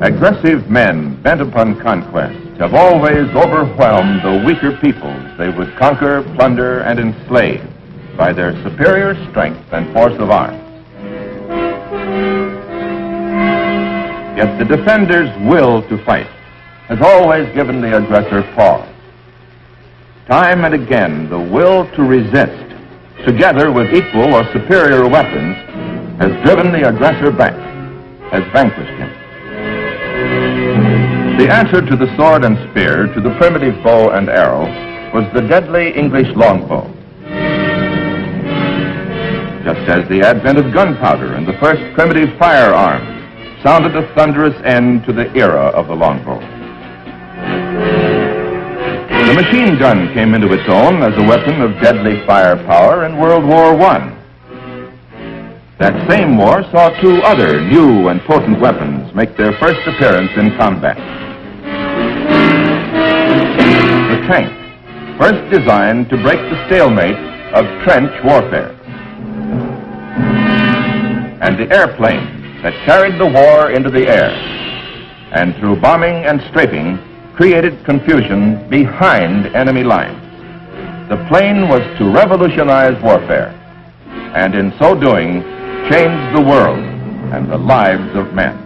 Aggressive men bent upon conquest have always overwhelmed the weaker peoples they would conquer, plunder, and enslave by their superior strength and force of arms. Yet the defender's will to fight has always given the aggressor pause. Time and again, the will to resist, together with equal or superior weapons, has driven the aggressor back, has vanquished him. The answer to the sword and spear, to the primitive bow and arrow, was the deadly English longbow. Just as the advent of gunpowder and the first primitive firearms sounded a thunderous end to the era of the longbow. The machine gun came into its own as a weapon of deadly firepower in World War I. That same war saw two other new and potent weapons make their first appearance in combat. The tank, first designed to break the stalemate of trench warfare. And the airplane that carried the war into the air, and through bombing and strafing, created confusion behind enemy lines. The plane was to revolutionize warfare, and in so doing, change the world and the lives of men.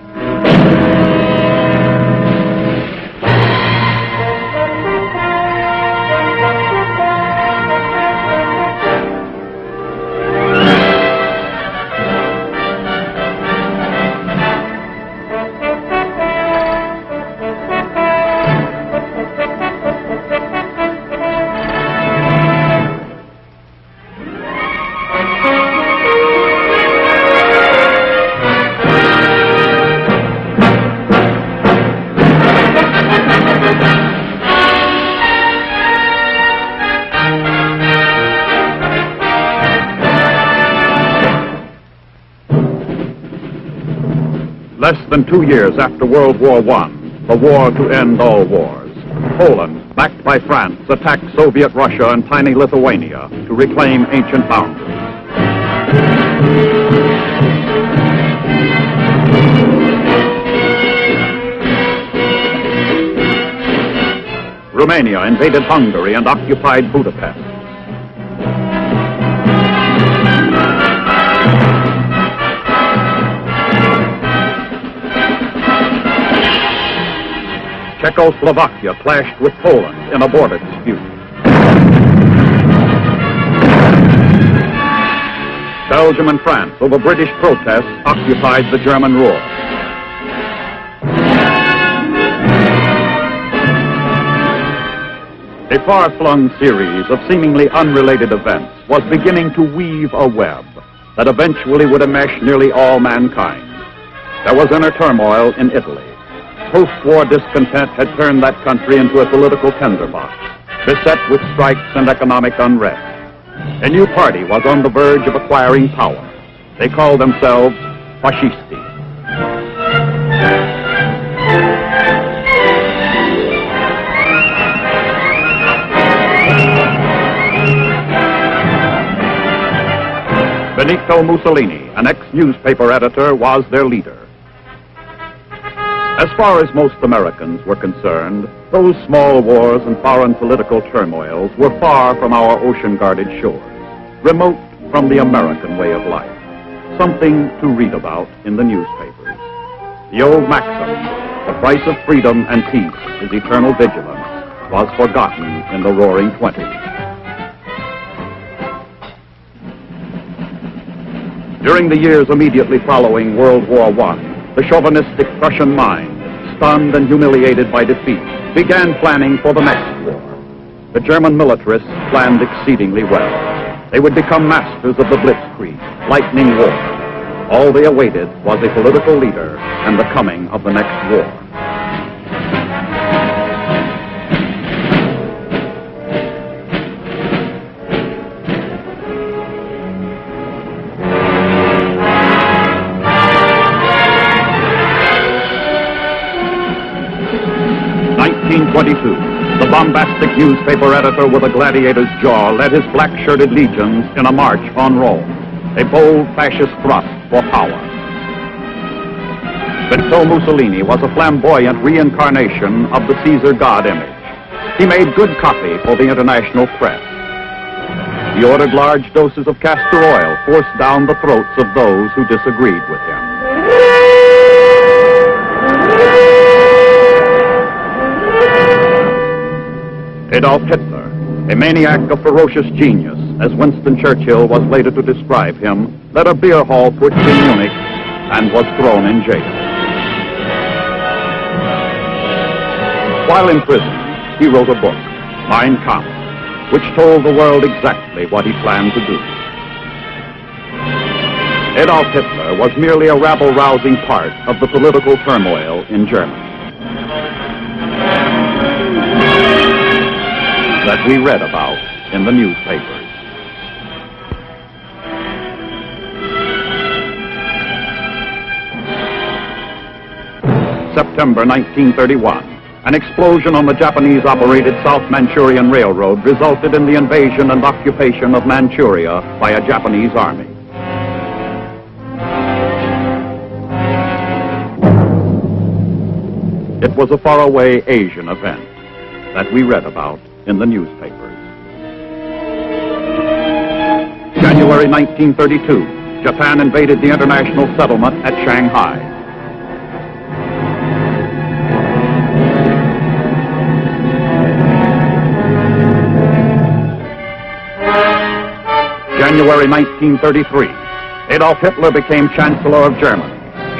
Less than 2 years after World War I, the war to end all wars, Poland, backed by France, attacked Soviet Russia and tiny Lithuania to reclaim ancient boundaries. Romania invaded Hungary and occupied Budapest. Czechoslovakia clashed with Poland in a border dispute. Belgium and France, over British protests, occupied the German Ruhr. A far-flung series of seemingly unrelated events was beginning to weave a web that eventually would enmesh nearly all mankind. There was inner turmoil in Italy. Post-war discontent had turned that country into a political tinderbox, beset with strikes and economic unrest. A new party was on the verge of acquiring power. They called themselves fascisti. Benito Mussolini, an ex-newspaper editor, was their leader. As far as most Americans were concerned, those small wars and foreign political turmoils were far from our ocean-guarded shores, remote from the American way of life, something to read about in the newspapers. The old maxim, the price of freedom and peace is eternal vigilance, was forgotten in the Roaring '20s. During the years immediately following World War I, the chauvinistic Prussian mind, stunned and humiliated by defeat, began planning for the next war. The German militarists planned exceedingly well. They would become masters of the blitzkrieg, lightning war. All they awaited was a political leader and the coming of the next war. The bombastic newspaper editor with a gladiator's jaw led his black-shirted legions in a march on Rome, a bold fascist thrust for power. Benito Mussolini was a flamboyant reincarnation of the Caesar God image. He made good copy for the international press. He ordered large doses of castor oil forced down the throats of those who disagreed with him. Adolf Hitler, a maniac of ferocious genius, as Winston Churchill was later to describe him, led a beer hall putsch in Munich and was thrown in jail. While in prison, he wrote a book, Mein Kampf, which told the world exactly what he planned to do. Adolf Hitler was merely a rabble-rousing part of the political turmoil in Germany that we read about in the newspapers. September 1931. An explosion on the Japanese-operated South Manchurian Railroad resulted in the invasion and occupation of Manchuria by a Japanese army. It was a faraway Asian event that we read about in the newspapers. January 1932, Japan invaded the international settlement at Shanghai. January 1933, Adolf Hitler became Chancellor of Germany,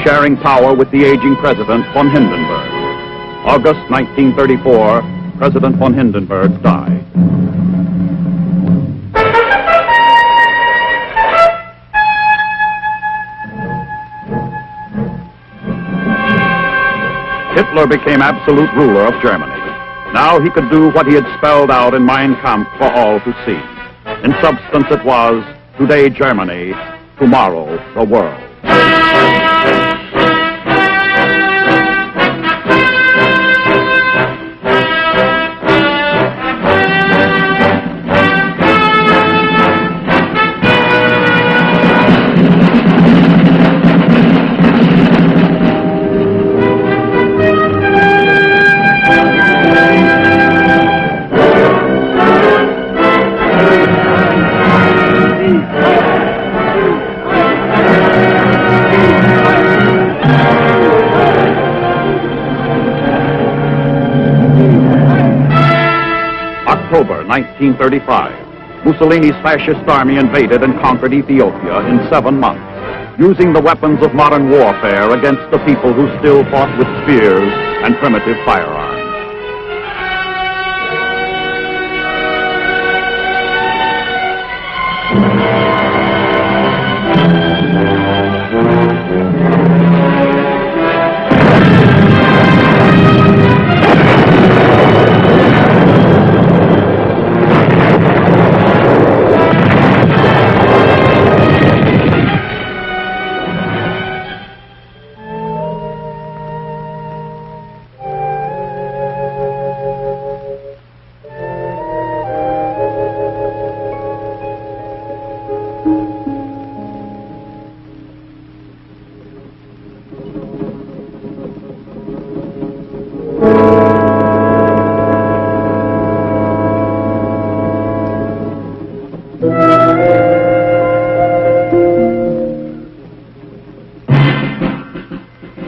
sharing power with the aging President von Hindenburg. August 1934, President von Hindenburg died. Hitler became absolute ruler of Germany. Now he could do what he had spelled out in Mein Kampf for all to see. In substance, it was, today Germany, tomorrow the world. October 1935, Mussolini's fascist army invaded and conquered Ethiopia in 7 months, using the weapons of modern warfare against the people who still fought with spears and primitive firearms.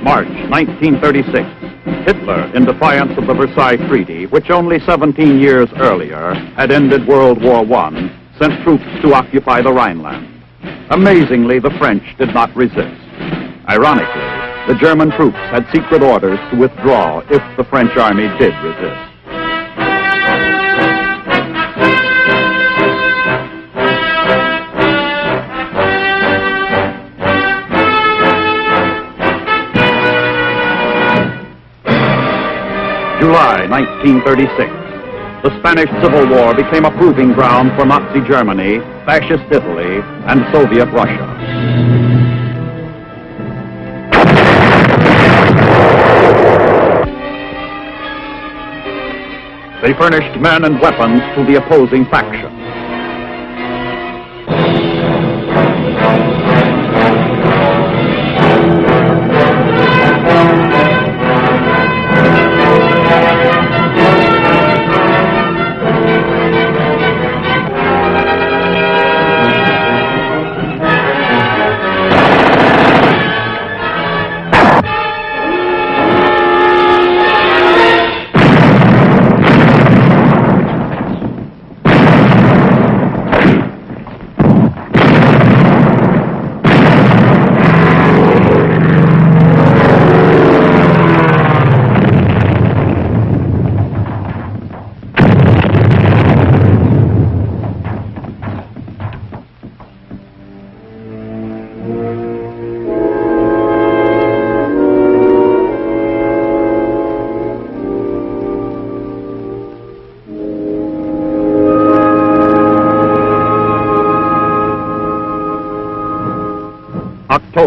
March 1936, Hitler, in defiance of the Versailles Treaty, which only 17 years earlier had ended World War I, sent troops to occupy the Rhineland. Amazingly, the French did not resist. Ironically, the German troops had secret orders to withdraw if the French army did resist. July 1936. The Spanish Civil War became a proving ground for Nazi Germany, Fascist Italy, and Soviet Russia. They furnished men and weapons to the opposing factions.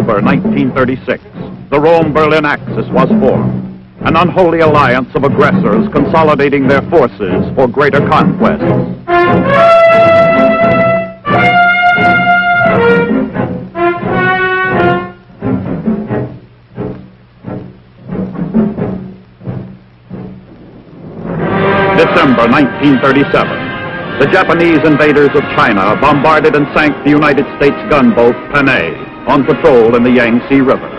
October 1936, the Rome-Berlin Axis was formed, an unholy alliance of aggressors consolidating their forces for greater conquests. December 1937. The Japanese invaders of China bombarded and sank the United States gunboat Panay on patrol in the Yangtze River.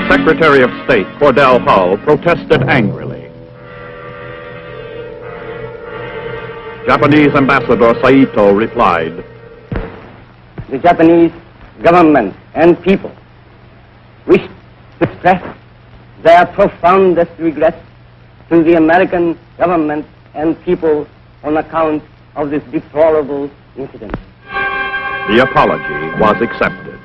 Secretary of State Cordell Hull protested angrily. Japanese Ambassador Saito replied, "The Japanese government and people wish to express their profoundest regret to the American government and people on account of this deplorable incident." The apology was accepted.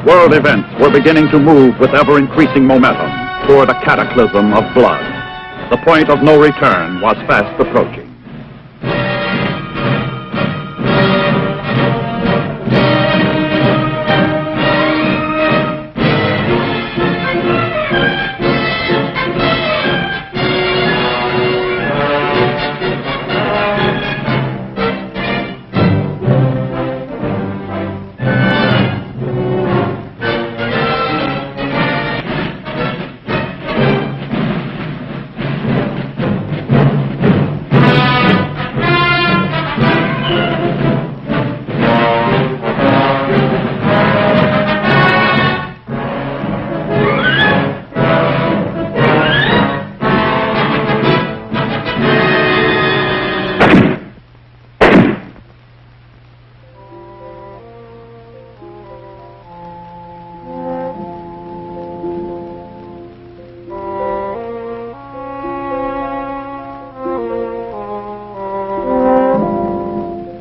World events were beginning to move with ever-increasing momentum toward a cataclysm of blood. The point of no return was fast approaching.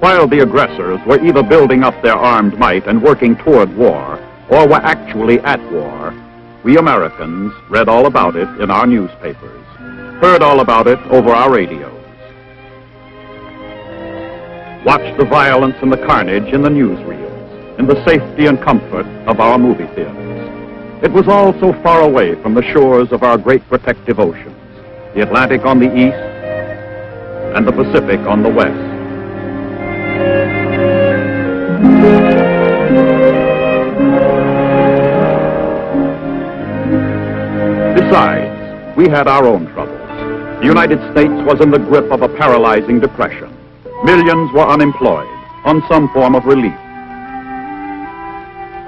While the aggressors were either building up their armed might and working toward war, or were actually at war, we Americans read all about it in our newspapers, heard all about it over our radios, watched the violence and the carnage in the newsreels, in the safety and comfort of our movie theaters. It was all so far away from the shores of our great protective oceans, the Atlantic on the east and the Pacific on the west. Besides, we had our own troubles. The United States was in the grip of a paralyzing depression. Millions were unemployed, on some form of relief.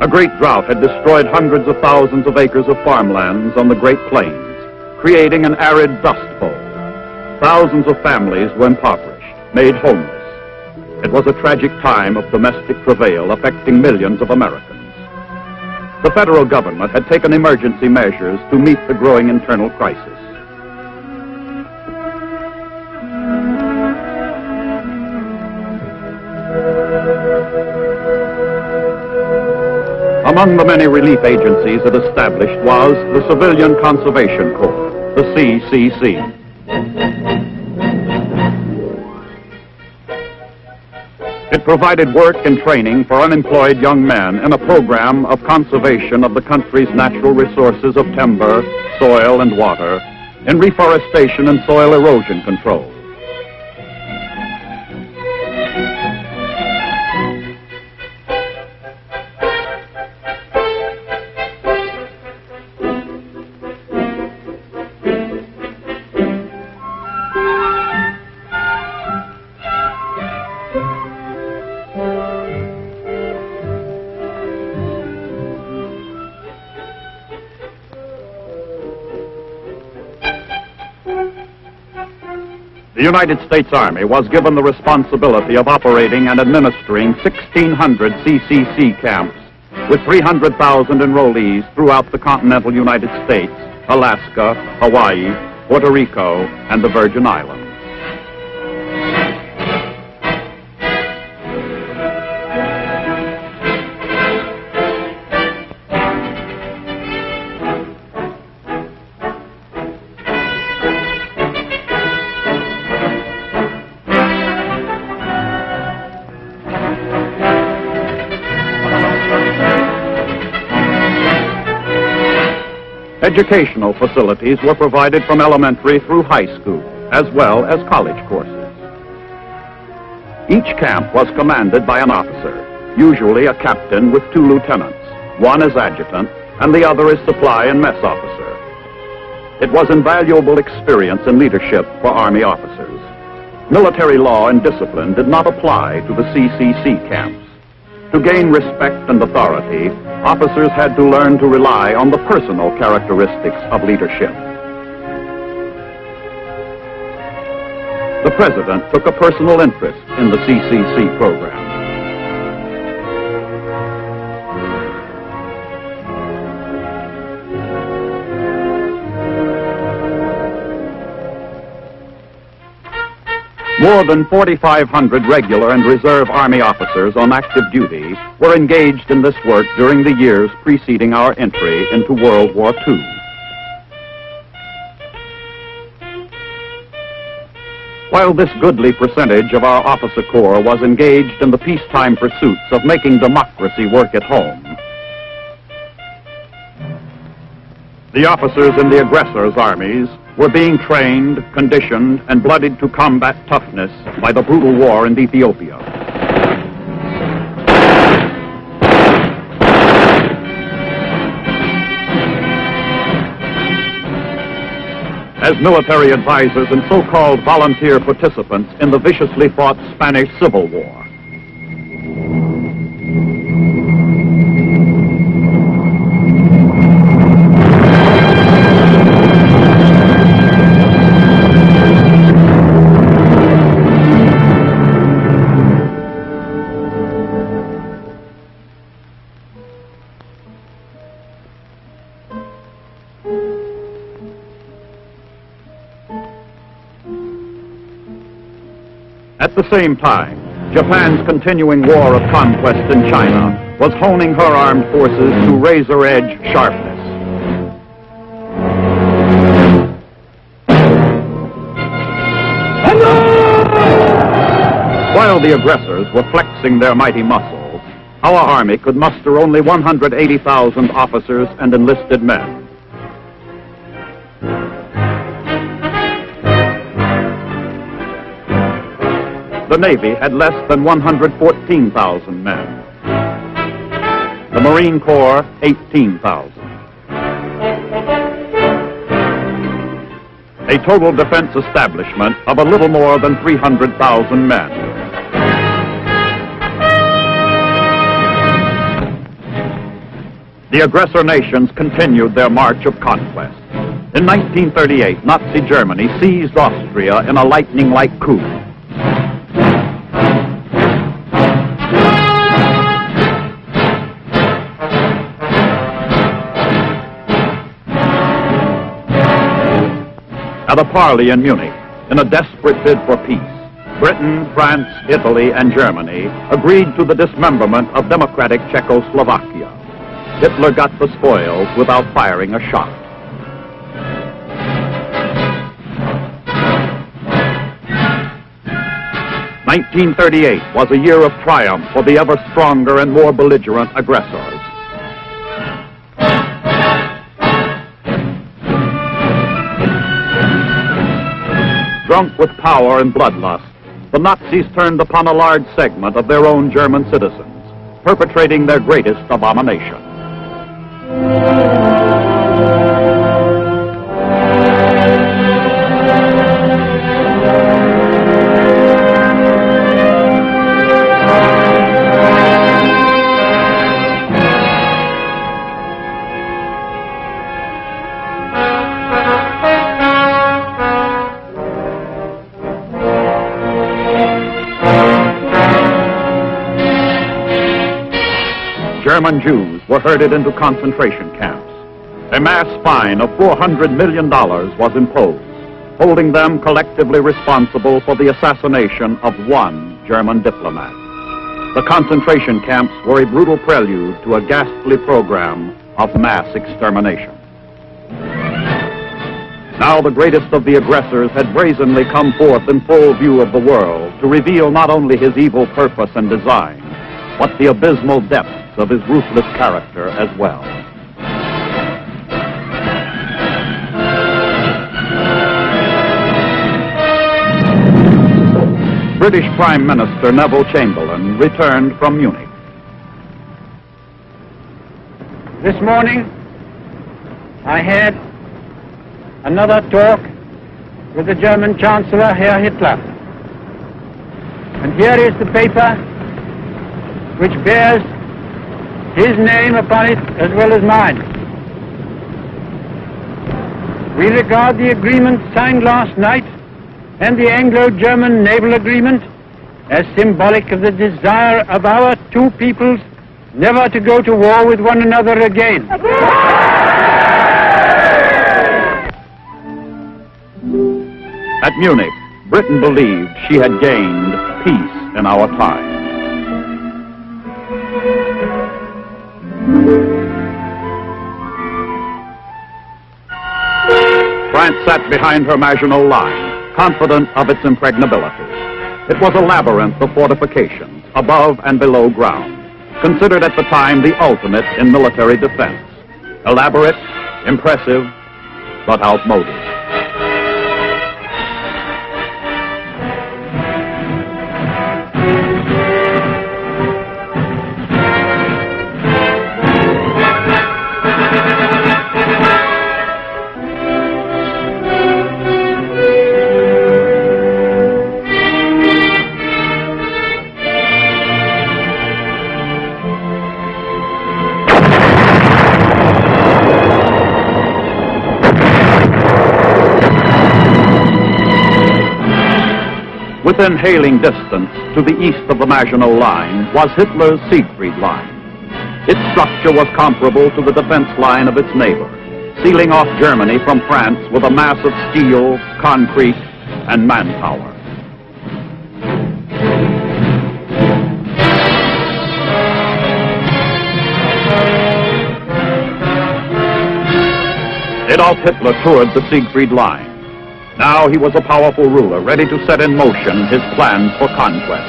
A great drought had destroyed hundreds of thousands of acres of farmlands on the Great Plains, creating an arid dust bowl. Thousands of families were impoverished, made homeless. It was a tragic time of domestic travail affecting millions of Americans. The federal government had taken emergency measures to meet the growing internal crisis. Among the many relief agencies it established was the Civilian Conservation Corps, the CCC. It provided work and training for unemployed young men in a program of conservation of the country's natural resources of timber, soil, and water, in reforestation and soil erosion control. The United States Army was given the responsibility of operating and administering 1,600 CCC camps with 300,000 enrollees throughout the continental United States, Alaska, Hawaii, Puerto Rico, and the Virgin Islands. Educational facilities were provided from elementary through high school, as well as college courses. Each camp was commanded by an officer, usually a captain with 2 lieutenants, one as adjutant and the other as supply and mess officer. It was invaluable experience in leadership for Army officers. Military law and discipline did not apply to the CCC camps. To gain respect and authority, officers had to learn to rely on the personal characteristics of leadership. The President took a personal interest in the CCC program. More than 4,500 regular and reserve Army officers on active duty were engaged in this work during the years preceding our entry into World War II. While this goodly percentage of our officer corps was engaged in the peacetime pursuits of making democracy work at home, the officers in the aggressor's armies were being trained, conditioned, and blooded to combat toughness by the brutal war in Ethiopia. As military advisors and so-called volunteer participants in the viciously fought Spanish Civil War. At the same time, Japan's continuing war of conquest in China was honing her armed forces to razor-edge sharpness. While the aggressors were flexing their mighty muscles, our Army could muster only 180,000 officers and enlisted men. The Navy had less than 114,000 men. The Marine Corps, 18,000. A total defense establishment of a little more than 300,000 men. The aggressor nations continued their march of conquest. In 1938, Nazi Germany seized Austria in a lightning-like coup. At a parley in Munich, in a desperate bid for peace, Britain, France, Italy, and Germany agreed to the dismemberment of democratic Czechoslovakia. Hitler got the spoils without firing a shot. "1938 was a year of triumph for the ever stronger and more belligerent aggressors. Drunk with power and bloodlust, the Nazis turned upon a large segment of their own German citizens, perpetrating their greatest abomination. German Jews were herded into concentration camps. A mass fine of $400 million was imposed, holding them collectively responsible for the assassination of one German diplomat. The concentration camps were a brutal prelude to a ghastly program of mass extermination. Now the greatest of the aggressors had brazenly come forth in full view of the world to reveal not only his evil purpose and design, but the abysmal depths of his ruthless character as well. British Prime Minister Neville Chamberlain returned from Munich. This morning, I had another talk with the German Chancellor, Herr Hitler. And here is the paper which bears his name upon it as well as mine. We regard the agreement signed last night and the Anglo-German naval agreement as symbolic of the desire of our two peoples never to go to war with one another again. At Munich, Britain believed she had gained peace in our time. France sat behind her Maginot Line, confident of its impregnability. It was a labyrinth of fortifications, above and below ground, considered at the time the ultimate in military defense. Elaborate, impressive, but outmoded. Within hailing distance to the east of the Maginot Line was Hitler's Siegfried Line. Its structure was comparable to the defense line of its neighbor, sealing off Germany from France with a mass of steel, concrete, and manpower. Adolf Hitler toured the Siegfried Line. Now he was a powerful ruler, ready to set in motion his plans for conquest.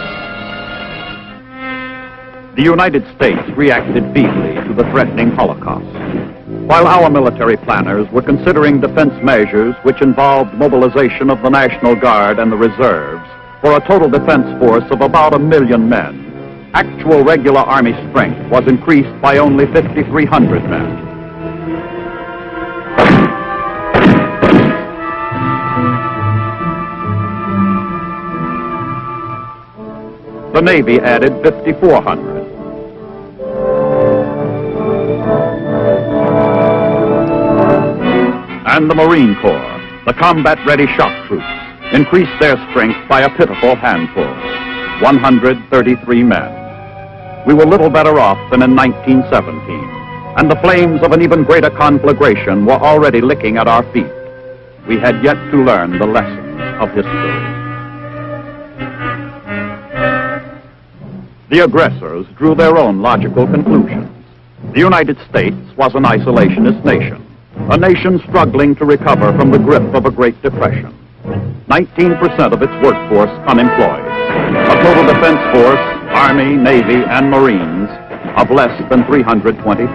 The United States reacted feebly to the threatening Holocaust. While our military planners were considering defense measures which involved mobilization of the National Guard and the reserves for a total defense force of about 1 million men, actual regular Army strength was increased by only 5,300 men. The Navy added 5,400. And the Marine Corps, the combat-ready shock troops, increased their strength by a pitiful handful, 133 men. We were little better off than in 1917, and the flames of an even greater conflagration were already licking at our feet. We had yet to learn the lessons of history. The aggressors drew their own logical conclusions. The United States was an isolationist nation, a nation struggling to recover from the grip of a Great Depression. 19% of its workforce unemployed. A total defense force, Army, Navy, and Marines, of less than 320,000.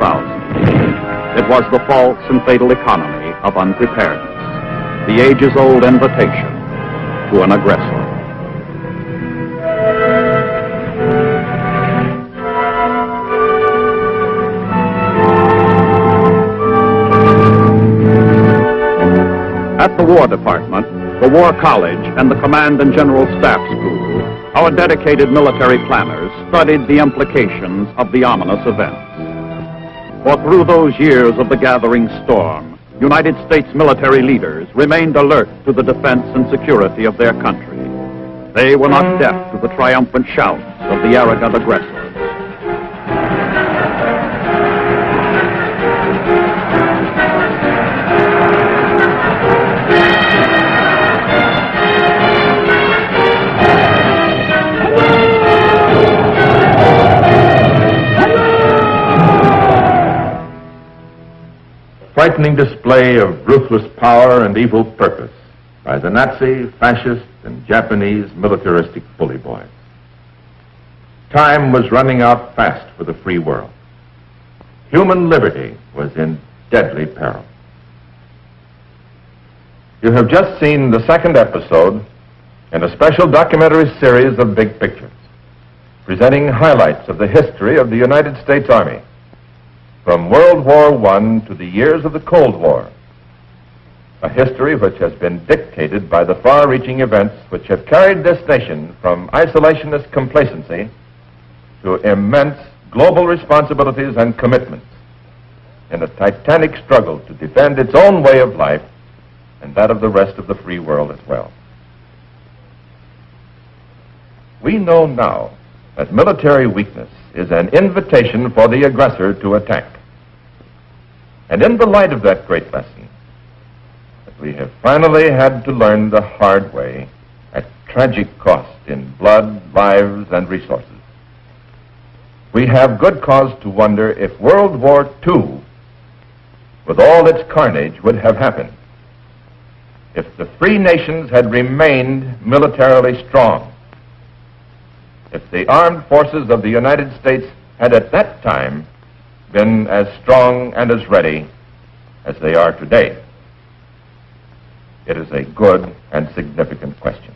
It was the false and fatal economy of unpreparedness, the ages-old invitation to an aggressor. At the War Department, the War College, and the Command and General Staff School, our dedicated military planners studied the implications of the ominous events. For through those years of the gathering storm, United States military leaders remained alert to the defense and security of their country. They were not deaf to the triumphant shouts of the arrogant aggressors. frightening display of ruthless power and evil purpose by the Nazi, fascist, and Japanese militaristic bully boys. Time was running out fast for the free world. Human liberty was in deadly peril. You have just seen the second episode in a special documentary series of Big Pictures, presenting highlights of the history of the United States Army, from World War I to the years of the Cold War, a history which has been dictated by the far-reaching events which have carried this nation from isolationist complacency to immense global responsibilities and commitments in a titanic struggle to defend its own way of life and that of the rest of the free world as well. We know now that military weakness is an invitation for the aggressor to attack. And in the light of that great lesson, that we have finally had to learn the hard way at tragic cost in blood, lives, and resources, we have good cause to wonder if World War II, with all its carnage, would have happened if the free nations had remained militarily strong, if the armed forces of the United States had at that time been as strong and as ready as they are today. It is a good and significant question.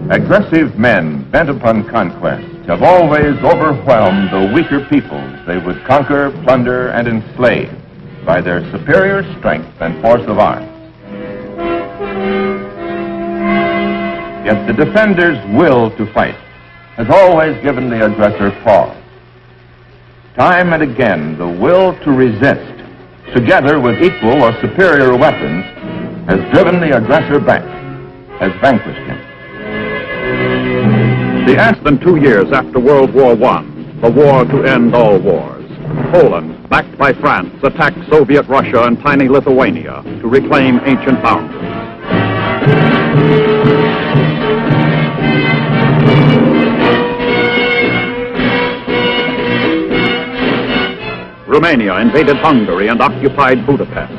Aggressive men bent upon conquest have always overwhelmed the weaker peoples they would conquer, plunder, and enslave by their superior strength and force of arms. Yet the defender's will to fight has always given the aggressor pause. Time and again, the will to resist, together with equal or superior weapons, has driven the aggressor back, has vanquished him. Less than 2 years after World War I, the war to end all wars, Poland, backed by France, attacked Soviet Russia and tiny Lithuania to reclaim ancient boundaries. Romania invaded Hungary and occupied Budapest.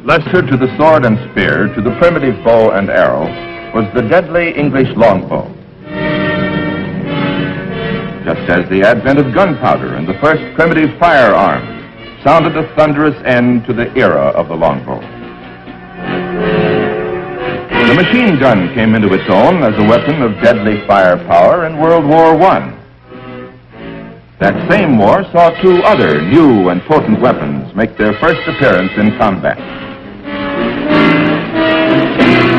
Lesser to the sword and spear, to the primitive bow and arrow, was the deadly English longbow. Just as the advent of gunpowder and the first primitive firearms sounded a thunderous end to the era of the longbow. The machine gun came into its own as a weapon of deadly firepower in World War I. That same war saw 2 other new and potent weapons make their first appearance in combat.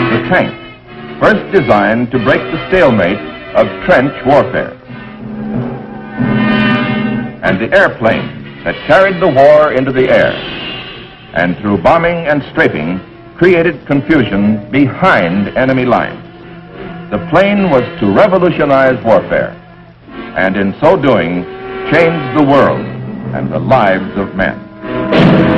The tank, first designed to break the stalemate of trench warfare. And the airplane that carried the war into the air, and through bombing and strafing, created confusion behind enemy lines. The plane was to revolutionize warfare, and in so doing, change the world and the lives of men.